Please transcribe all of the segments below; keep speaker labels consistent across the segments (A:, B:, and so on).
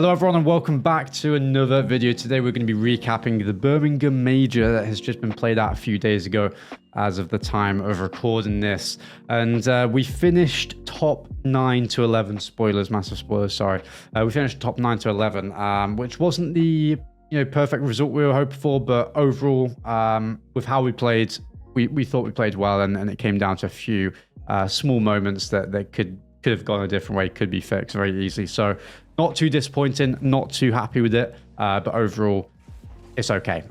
A: Hello everyone and welcome back to another video. Today we're going to be recapping the Birmingham Major that has just been played out a few days ago as of the time of recording this. And we finished top 9 to 11, massive spoilers, sorry. We finished top 9 to 11, which wasn't the perfect result we were hoping for, but overall, with how we played, we thought we played well, and it came down to a few small moments that could have gone a different way, could be fixed very easily. So not too disappointing, not too happy with it, but overall it's okay,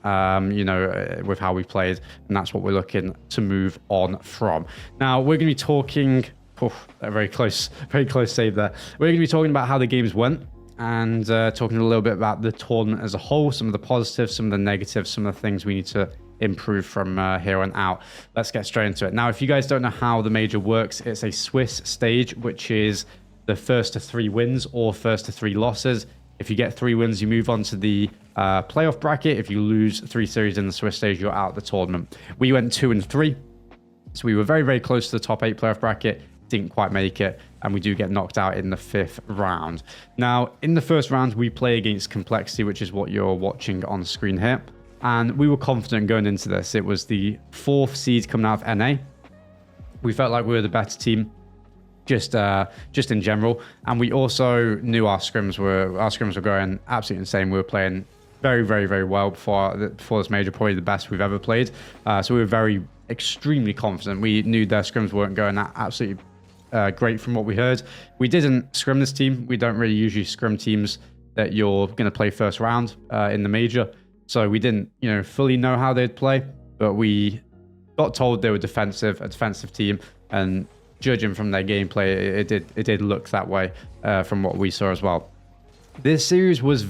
A: with how we played, and that's what we're looking to move on from. Now we're going to be talking, a very close save there. We're going to be talking about how the games went, and talking a little bit about the tournament as a whole, some of the positives, some of the negatives, some of the things we need to improve from here on out. Let's get straight into it. Now, if you guys don't know how the major works, it's a Swiss stage, which is the first to 3 wins or first to 3 losses. If you get 3 wins, you move on to the playoff bracket. If you lose 3 series in the Swiss stage, you're out of the tournament. We went 2 and 3, so we were very, very close to the top 8 playoff bracket. Didn't quite make it, and we do get knocked out in the 5th round. Now, in the first round, we play against Complexity, which is what you're watching on screen here. And we were confident going into this. It was the 4th seed coming out of NA. We felt like we were the better team, just in general. And we also knew our scrims were going absolutely insane. We were playing very, very, very well before this major, probably the best we've ever played. So we were extremely confident. We knew their scrims weren't going absolutely great from what we heard. We didn't scrim this team. We don't really usually scrim teams that you're going to play first round in the major. So we didn't, fully know how they'd play, but we got told they were a defensive team, and judging from their gameplay, it did look that way from what we saw as well. This series was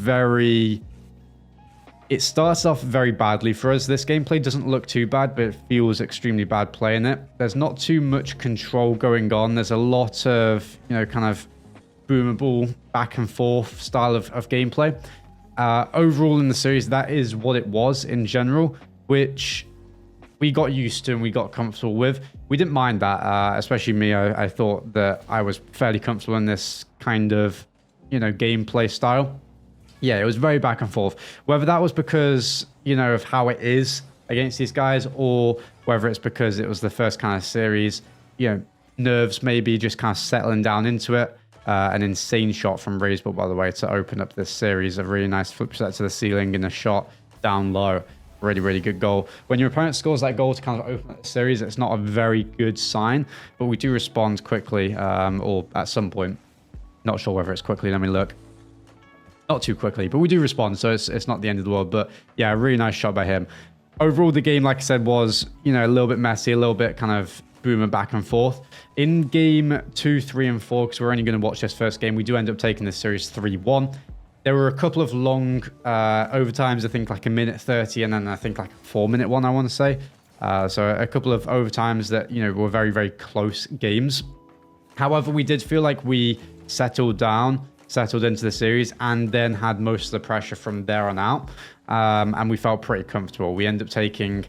A: it starts off very badly for us. This gameplay doesn't look too bad, but it feels extremely bad playing it. There's not too much control going on. There's a lot of, kind of boomable back and forth style of gameplay. Overall in the series, that is what it was in general, which we got used to and we got comfortable with. We didn't mind that, especially me. I thought that I was fairly comfortable in this kind of, gameplay style. Yeah, it was very back and forth. Whether that was because, of how it is against these guys, or whether it's because it was the first kind of series, nerves maybe just kind of settling down into it. An insane shot from Raiseball, by the way, to open up this series. A really nice flip set to the ceiling and a shot down low. Really, really good goal. When your opponent scores that goal to kind of open up the series, it's not a very good sign, but we do respond quickly, or at some point. Not sure whether it's quickly. Let me look. Not too quickly, but we do respond, so it's not the end of the world. But yeah, a really nice shot by him. Overall, the game, like I said, was, a little bit messy, a little bit kind of booming back and forth. In game 2, 3, and 4, because we're only going to watch this first game, we do end up taking this series 3-1. There were a couple of long overtimes, I think like a minute 30, and then I think like a 4-minute one, I want to say. So a couple of overtimes that, were very, very close games. However, we did feel like we settled into the series, and then had most of the pressure from there on out. And we felt pretty comfortable. We ended up taking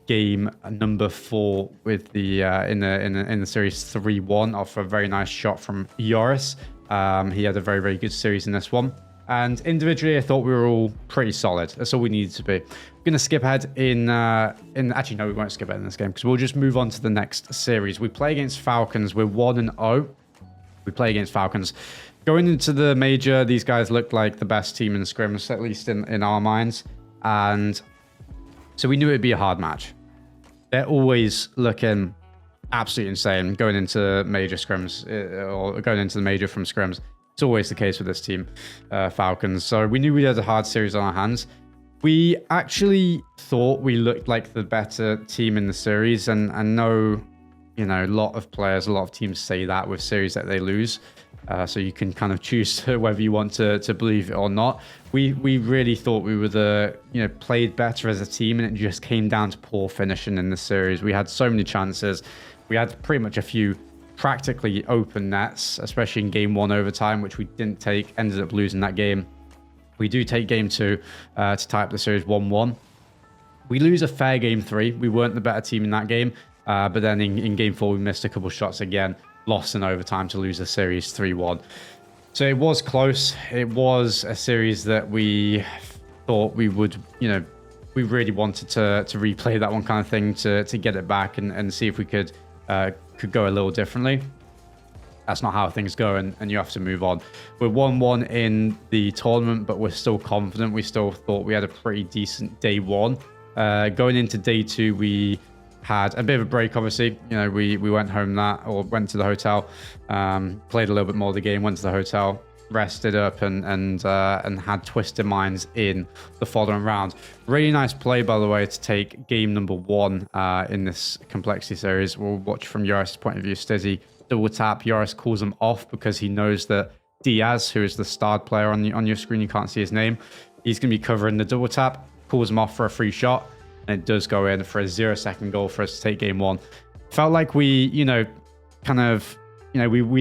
A: game number 4 with the in the series 3-1 off a very nice shot from Joris. He had a very, very good series in this one, and individually I thought we were all pretty solid. That's all we needed to be. We're gonna skip ahead actually no, we won't skip ahead in this game, because we'll just move on to the next series. We play against Falcons. We're 1-0. We play against Falcons. Going into the major, these guys looked like the best team in scrims, at least in our minds, and so we knew it'd be a hard match. They're always looking absolutely insane going into major scrims, or going into the major from scrims. It's always the case with this team, Falcons. So we knew we had a hard series on our hands. We actually thought we looked like the better team in the series, and I know, a lot of players, a lot of teams say that with series that they lose. So you can kind of choose whether you want to believe it or not. We really thought we were played better as a team, and it just came down to poor finishing in the series. We had so many chances. We had pretty much a few practically open nets, especially in game 1 overtime, which we didn't take, ended up losing that game. We do take game 2 to tie up the series 1-1. We lose a fair game 3. We weren't the better team in that game, but then in game 4 we missed a couple shots again. Lost in overtime to lose the series 3-1. So it was close. It was a series that we thought we would, we really wanted to replay that one kind of thing to get it back and see if we could go a little differently. That's not how things go, and you have to move on. We're 1-1 in the tournament, but we're still confident. We still thought we had a pretty decent day one. Going into day two, we had a bit of a break, obviously. We went home went to the hotel, played a little bit more of the game, went to the hotel, rested up, and had Twisted Minds in the following round. Really nice play, by the way, to take game number one in this complexity series. We'll watch from Yoris' point of view. Stizzy double tap. Yoris calls him off because he knows that Diaz, who is the starred player on your screen, you can't see his name, he's going to be covering the double tap. Calls him off for a free shot. And it does go in for a 0-second goal for us to take game one. Felt like we, we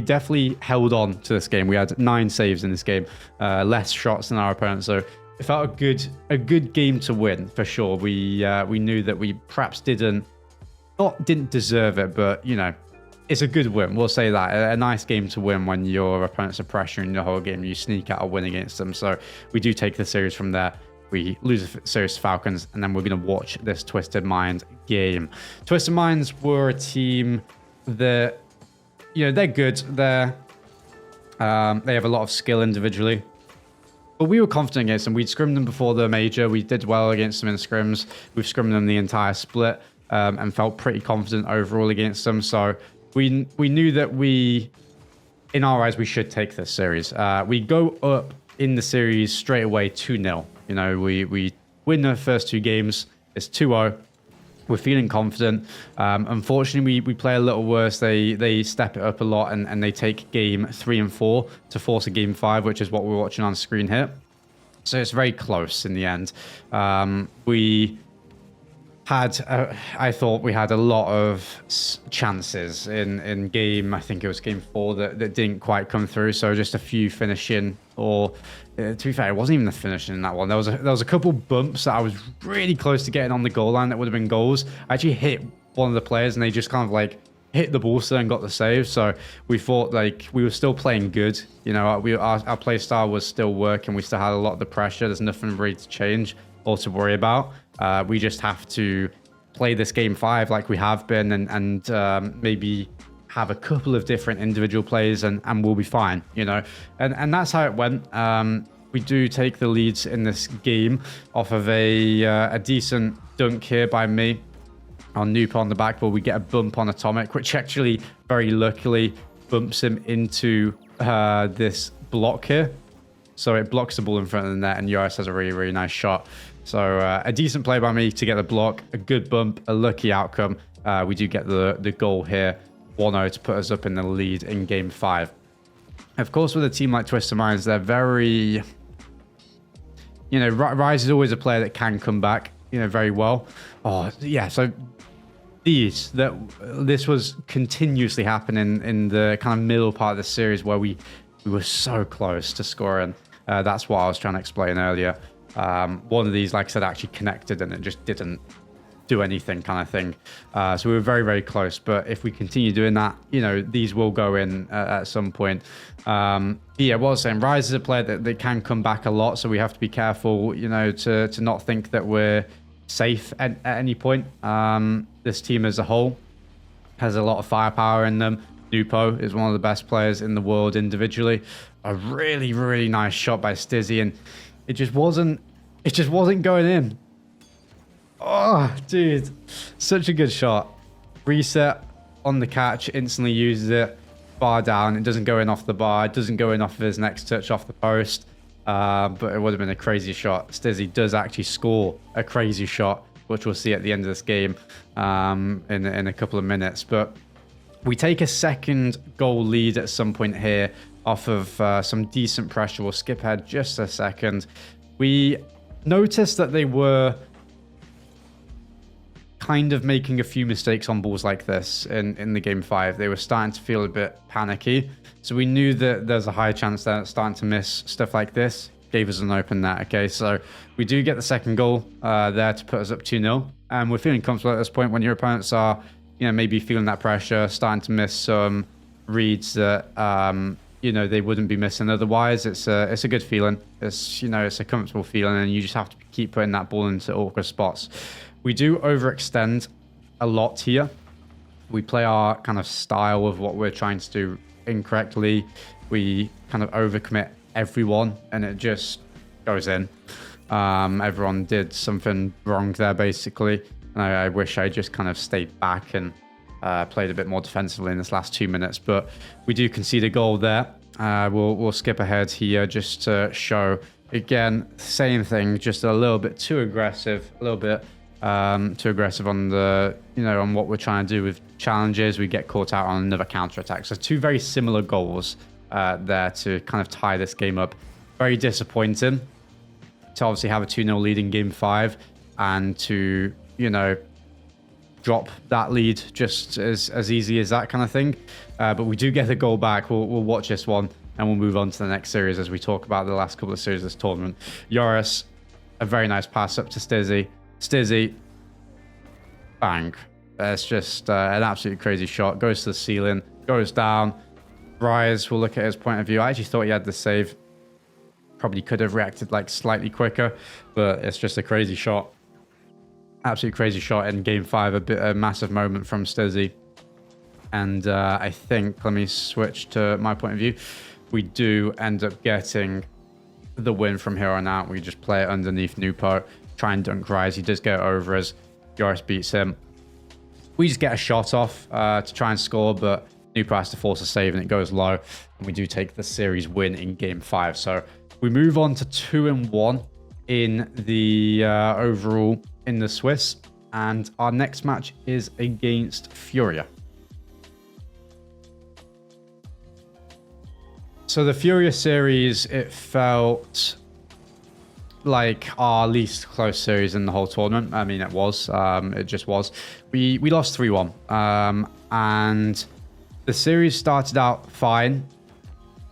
A: definitely held on to this game. We had 9 saves in this game, less shots than our opponent. So it felt a good game to win for sure. We knew that we perhaps didn't deserve it, but it's a good win. We'll say that. A nice game to win when your opponents are pressuring the whole game. You sneak out a win against them. So we do take the series from there. We lose the series to Falcons, and then we're going to watch this Twisted Minds game. Twisted Minds were a team that, they're good. They have a lot of skill individually. But we were confident against them. We'd scrimmed them before the major. We did well against them in scrims. We've scrimmed them the entire split and felt pretty confident overall against them. So we knew that in our eyes, we should take this series. We go up in the series straight away 2-0. We win the first 2 games. It's 2-0. We're feeling confident. Unfortunately, we play a little worse. They step it up a lot and they take game 3 and 4 to force a game 5, which is what we're watching on screen here. So it's very close in the end. We had, I thought we had a lot of chances in game, I think it was game 4 that didn't quite come through. So just a few finishing, or to be fair, it wasn't even the finishing in that one. There was a couple bumps that I was really close to getting on the goal line that would have been goals. I actually hit one of the players and they just kind of hit the ball still and got the save. So we thought we were still playing good. Our play style was still working. We still had a lot of the pressure. There's nothing really to change or to worry about. We just have to play this game 5 like we have been and maybe have a couple of different individual plays and we'll be fine, and that's how it went. We do take the leads in this game off of a decent dunk here by me on Noopa on the back, but we get a bump on Atomic, which actually very luckily bumps him into this block here. So it blocks the ball in front of the net, and Yoris has a really, really nice shot. So a decent play by me to get the block, a good bump, a lucky outcome. We do get the goal here, 1-0 to put us up in the lead in game 5. Of course, with a team like Twisted Minds, they're very, Rise is always a player that can come back, very well. Oh, yeah, so this was continuously happening in the kind of middle part of the series where we were so close to scoring. That's what I was trying to explain earlier. One of these, like I said, actually connected and it just didn't do anything kind of thing. So we were very, very close. But if we continue doing that, these will go in at some point. Yeah, what I was saying, Rise is a player that can come back a lot. So we have to be careful, to not think that we're safe at any point. This team as a whole has a lot of firepower in them. Nupo is one of the best players in the world individually. A really, really nice shot by Stizzy, and it just wasn't going in. Oh, dude, such a good shot. Reset on the catch, instantly uses it. Bar down, it doesn't go in off the bar, it doesn't go in off of his next touch off the post. But it would have been a crazy shot. Stizzy does actually score a crazy shot, which we'll see at the end of this game in a couple of minutes. But we take a second goal lead at some point here off of some decent pressure. We'll skip ahead just a second. We noticed that they were kind of making a few mistakes on balls like this in the game 5. They were starting to feel a bit panicky. So we knew that there's a high chance they're starting to miss stuff like this. Gave us an open net. Okay, so we do get the second goal there to put us up 2-0. And we're feeling comfortable at this point when your opponents are, maybe feeling that pressure, starting to miss some reads that, you know, they wouldn't be missing otherwise. It's a good feeling. It's, you know, it's a comfortable feeling, and you just have to keep putting that ball into awkward spots. We do overextend a lot here. We play our kind of style of what we're trying to do incorrectly. We kind of overcommit everyone, and it just goes in. Everyone did something wrong there, basically. And I wish I just kind of stayed back and played a bit more defensively in this last 2 minutes, but we do concede a goal there. We'll skip ahead here just to show, again, same thing, just a little bit too aggressive, a little bit too aggressive on the, you know, on what we're trying to do with challenges. We get caught out on another counter attack. So 2 very similar goals there to kind of tie this game up. Very disappointing to obviously have a 2-0 lead in game 5 and to, you know, drop that lead just as easy as that kind of thing. But we do get the goal back. We'll watch this one and we'll move on to the next series as we talk about the last couple of series of this tournament. Yoris, a very nice pass up to Stizzy. Stizzy, bang. It's just an absolutely crazy shot. Goes to the ceiling, goes down. Rise will look at his point of view. I actually thought he had the save. Probably could have reacted like slightly quicker, but it's just a crazy shot. Absolutely crazy shot in game 5, a massive moment from Stizzy. And I think, let me switch to my point of view. We do end up getting the win from here on out. We just play it underneath Nupo, try and dunk Rise. He does get over us. Yoris beats him. We just get a shot off to try and score, but Nupo has to force a save and it goes low. And we do take the series win in game 5. So we move on to 2-1 in the overall in the TWIS, and our next match is against FURIA. So the FURIA series, it felt like our least close series in the whole tournament. I mean, it was. It just was. We lost 3-1, and the series started out fine.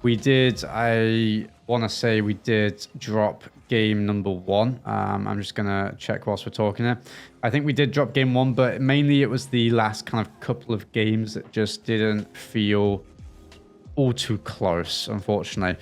A: We did, I want to say we did drop game number 1. I'm just going to check whilst we're talking here. I think we did drop game 1, but mainly it was the last kind of couple of games that just didn't feel all too close, unfortunately.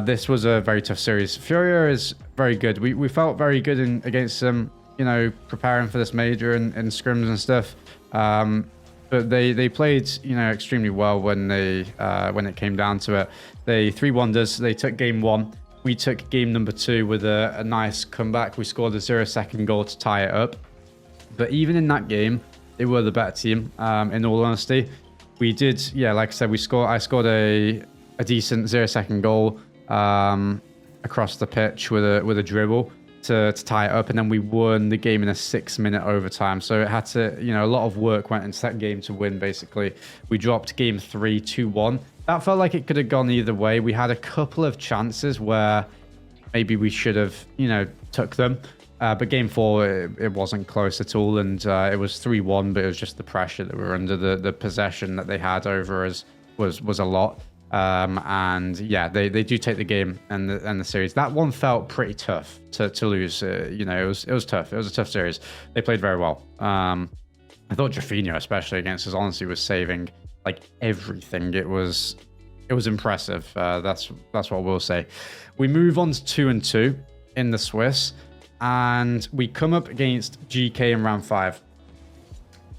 A: This was a very tough series. FURIA is very good. We felt very good against them, you know, preparing for this major and scrims and stuff. But they played, you know, extremely well when it came down to it. They 3-1'd us. They took game 1. We took game number 2 with a nice comeback. We scored a 0-second goal to tie it up. But even in that game, they were the better team, in all honesty. We did, yeah, like I said, I scored a decent 0-second goal across the pitch with a dribble to tie it up, and then we won the game in a 6-minute overtime. So it had to, you know, a lot of work went into that game to win, basically. We dropped game 3 2-1. That felt like it could have gone either way. We had a couple of chances where maybe we should have, you know, took them. But game 4, it wasn't close at all, and it was 3-1, but it was just the pressure that we were under. The possession that they had over us was a lot. And yeah, they do take the game and the series. That one felt pretty tough to lose. You know, it was tough. It was a tough series. They played very well. I thought Jaffinho, especially against us, honestly, was saving like everything. It was impressive. That's what we'll say. We move on to 2-2 in the TWIS, and we come up against GK in round 5.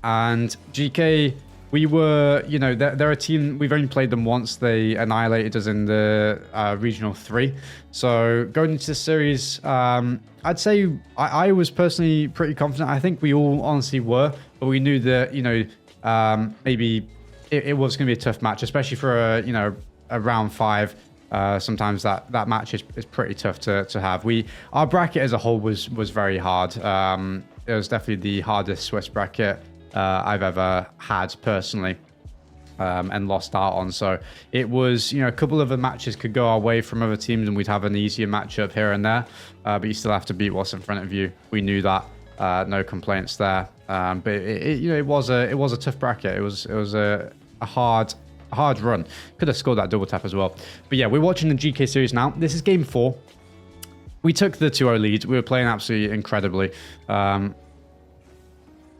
A: And GK, we were, you know, they're a team, we've only played them once. They annihilated us in the Regional 3. So going into the series, I'd say I was personally pretty confident. I think we all honestly were, but we knew that, you know, maybe it was going to be a tough match, especially for a round 5. Sometimes that match is pretty tough to have. Our bracket as a whole was very hard. It was definitely the hardest Swiss bracket I've ever had personally, and lost out on. So it was, you know, a couple of the matches could go our way from other teams and we'd have an easier matchup here and there, but you still have to beat what's in front of you. We knew that. No complaints there. But it was a tough bracket. It was a hard run. Could have scored that double tap as well. But yeah, we're watching the GK series now. This is game 4. We took the 2-0 lead. We were playing absolutely incredibly.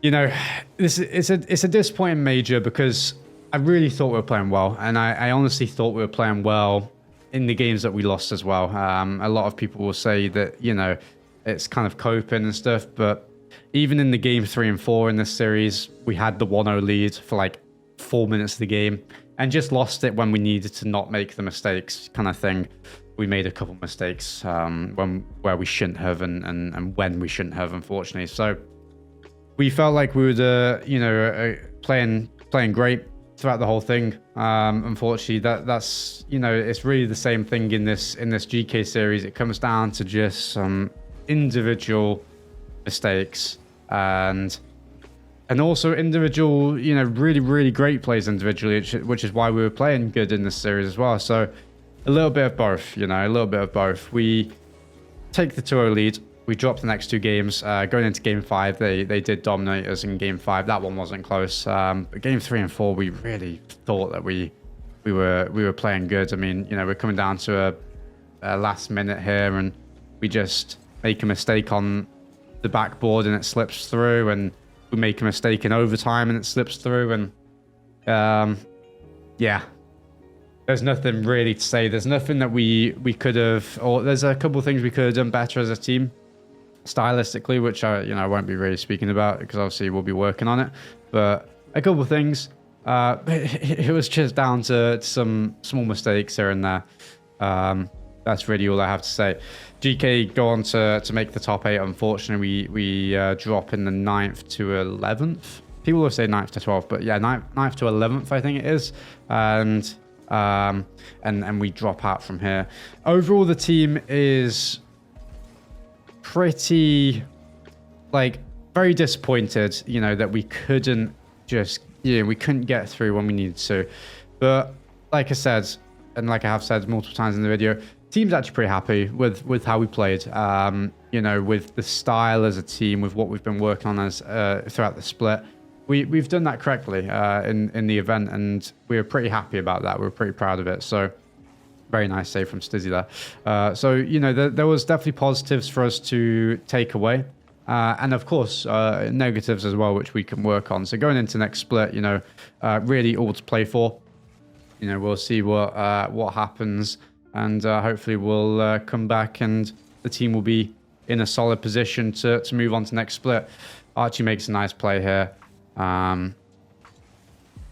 A: You know, it's a disappointing major because I really thought we were playing well, and I honestly thought we were playing well in the games that we lost as well. A lot of people will say that, you know, it's kind of coping and stuff, but even in the game 3 and 4 in this series, we had the 1-0 lead for like 4 minutes of the game and just lost it when we needed to not make the mistakes kind of thing. We made a couple mistakes where we shouldn't have and when we shouldn't have, unfortunately. So we felt like we were, you know, playing great throughout the whole thing. Unfortunately, that's you know, it's really the same thing in this GK series. It comes down to just some individual mistakes and also individual, you know, really great plays individually, which is why we were playing good in this series as well. So a little bit of both, you know, a little bit of both. We take the 2-0 lead. We dropped the next 2 games. Going into game 5, they did dominate us in game 5. That one wasn't close. But game 3 and 4, we really thought that we were playing good. I mean, you know, we're coming down to a last minute here, and we just make a mistake on the backboard and it slips through, and we make a mistake in overtime and it slips through, and yeah. There's nothing really to say. There's nothing that we could have, or there's a couple of things we could have done better as a team, stylistically, which I won't be really speaking about because obviously we'll be working on it. But a couple of things. It was just down to some small mistakes here and there. That's really all I have to say. GK go on to make the top 8. Unfortunately, we drop in the 9th to 11th. People will say 9th to 12th, but yeah, 9th to 11th, I think it is. And we drop out from here. Overall, the team is pretty, like, very disappointed, you know, that we couldn't just, you know, we couldn't get through when we needed to. But like I said, and like I have said multiple times in the video, team's actually pretty happy with how we played. You know, with the style as a team, with what we've been working on as throughout the split. We've done that correctly in the event, and we were pretty happy about that. We were pretty proud of it. So very nice save from Stizzy there. So, you know, there was definitely positives for us to take away. And of course, negatives as well, which we can work on. So going into next split, you know, really all to play for. You know, we'll see what happens. And hopefully we'll come back and the team will be in a solid position to move on to next split. Archie makes a nice play here.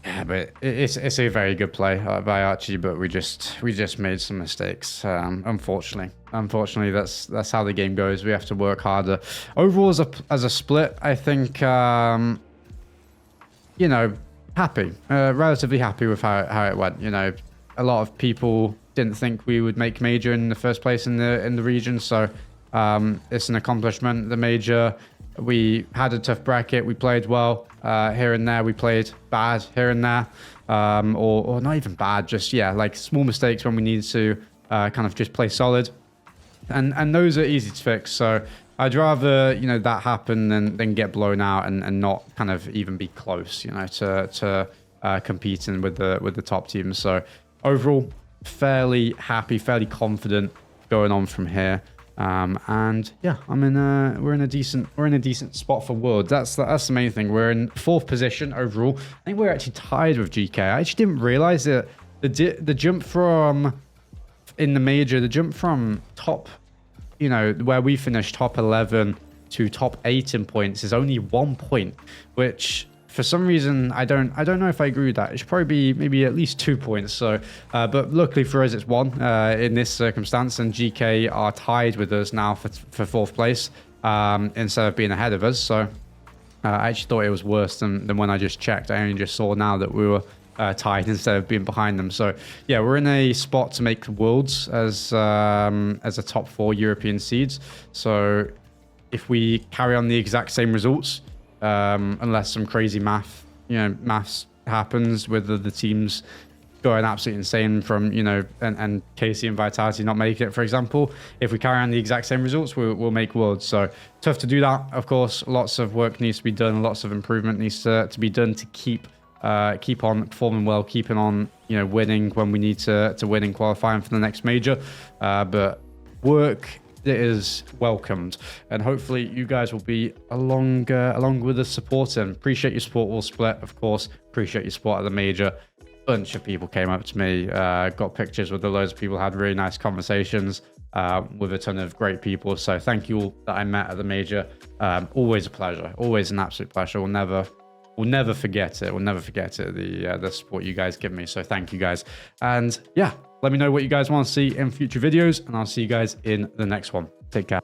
A: Yeah, but it's a very good play by Archie, but we just made some mistakes. Unfortunately, that's how the game goes. We have to work harder. Overall, as a split, I think you know, happy, relatively happy with how it went. You know, a lot of people didn't think we would make major in the first place in the region, so it's an accomplishment. The major. We had a tough bracket. We played well here and there. We played bad here and there, or not even bad. Just like small mistakes when we needed to kind of just play solid, and those are easy to fix. So I'd rather, you know, that happen than get blown out and not kind of even be close, you know, to competing with the top teams. So overall, fairly happy, fairly confident going on from here. And yeah, we're in a decent spot for world. That's the main thing. We're in 4th position overall. I think we're actually tied with GK. I actually didn't realize that the jump from in the major, the jump from top, you know, where we finished top 11 to top 8 in points is only 1 point, which for some reason I don't know if I agree with that. It should probably be maybe at least 2 points. So, but luckily for us, it's 1 in this circumstance, and GK are tied with us now for 4th place instead of being ahead of us. So I actually thought it was worse than when I just checked. I only just saw now that we were tied instead of being behind them. So yeah, we're in a spot to make Worlds as a top 4 European seeds. So if we carry on the exact same results, unless some crazy maths happens with the teams going absolutely insane from, you know, and Casey and Vitality not making it, for example. If we carry on the exact same results, we'll make Worlds. So tough to do that, of course. Lots of work needs to be done. Lots of improvement needs to be done to keep on performing well, keeping on, you know, winning when we need to win and qualifying for the next major. But work is welcomed, and hopefully you guys will be along with us supporting. Appreciate your support all split, of course. Appreciate your support at the major. bunch of people came up to me, got pictures with loads of people, had really nice conversations with a ton of great people. So thank you all that I met at the major. Always a pleasure, always an absolute pleasure. We'll never forget it. We'll never forget it. The support you guys give me. So thank you guys. And yeah, let me know what you guys want to see in future videos, and I'll see you guys in the next one. Take care.